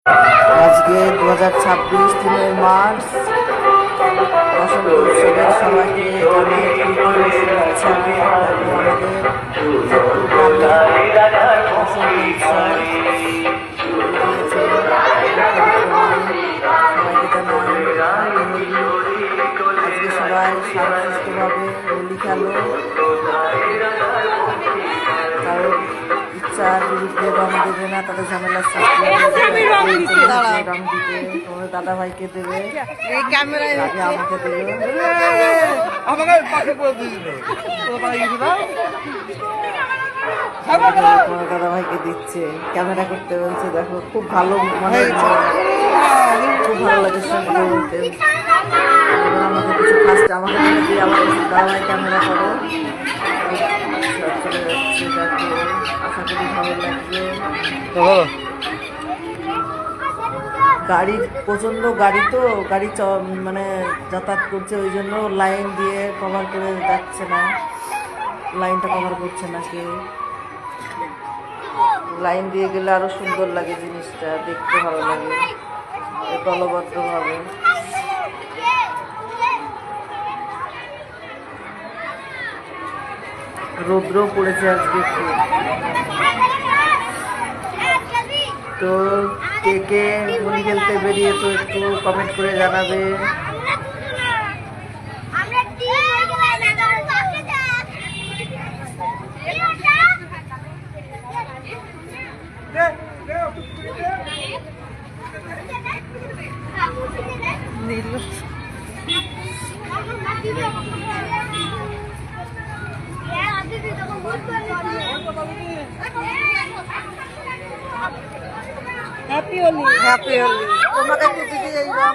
আজকে 2026 3 মার্চ বসন্ত উৎসবের সবাইকে জানাই শুভেচ্ছা। আমাদের বসন্ত উৎসব আজকে সবাই শান্তশিষ্টভাবে হোলি খেলো, কারণ ইচ্ছার বিরুদ্ধে রং দেবে না, তাদের ঝামেলার রং দিতে তোমাদের দাদা ভাইকে দেবে, আগে আমাকে দেবে, তোমার দাদা ভাইকে দিচ্ছে, ক্যামেরা করতে বলছে। দেখো খুব ভালো, মানে খুব ভালো লাগে সঙ্গে বলতে। আমাকে কিছু ফার্স্ট আমাকে দিয়ে আমার দাদা ভাই ক্যামেরা করো, চলে যাচ্ছে। দেখো আশা করি ভালো লাগবে। গাড়ির প্রচন্ড গাড়ি তো, গাড়ি মানে যাতায়াত করছে, ওই জন্য লাইন দিয়ে কভার করে যাচ্ছে না, লাইনটা কভার করছে না কেউ। লাইন দিয়ে গেলে আরো সুন্দর লাগে, জিনিসটা দেখতে ভালো লাগে দলবদ্ধভাবে। রৌদ্র পড়েছে আজকে খুব। তো কে কে হোলি খেলতে বেরিয়ে তো একটু কমেন্ট করে জানাবে। Happy Holi, happy Holi. তোমাকে একটু দিদি এই রং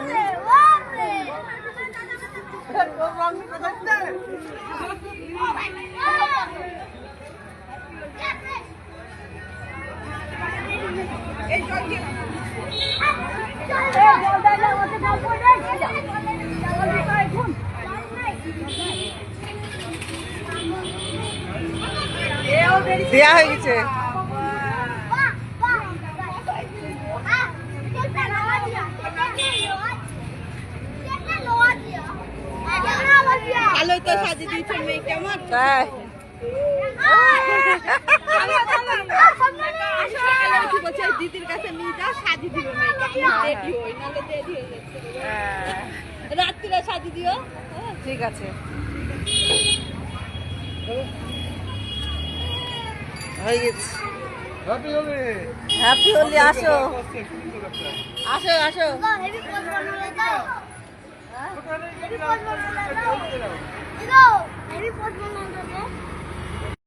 দেয়া হয়ে গেছে। ভালোই তো সাজিয়ে দিয়েছে মেয়েকে আমার। তাই দিদির কাছে নিয়ে যাও, সাজিয়ে দিবে মেয়েকে। রাত্রিরে সাজিয়ে দিও। ঠিক আছে, হয়ে গেছে। Happy Holi, happy Holi. আসো আসো আসো। Ini pot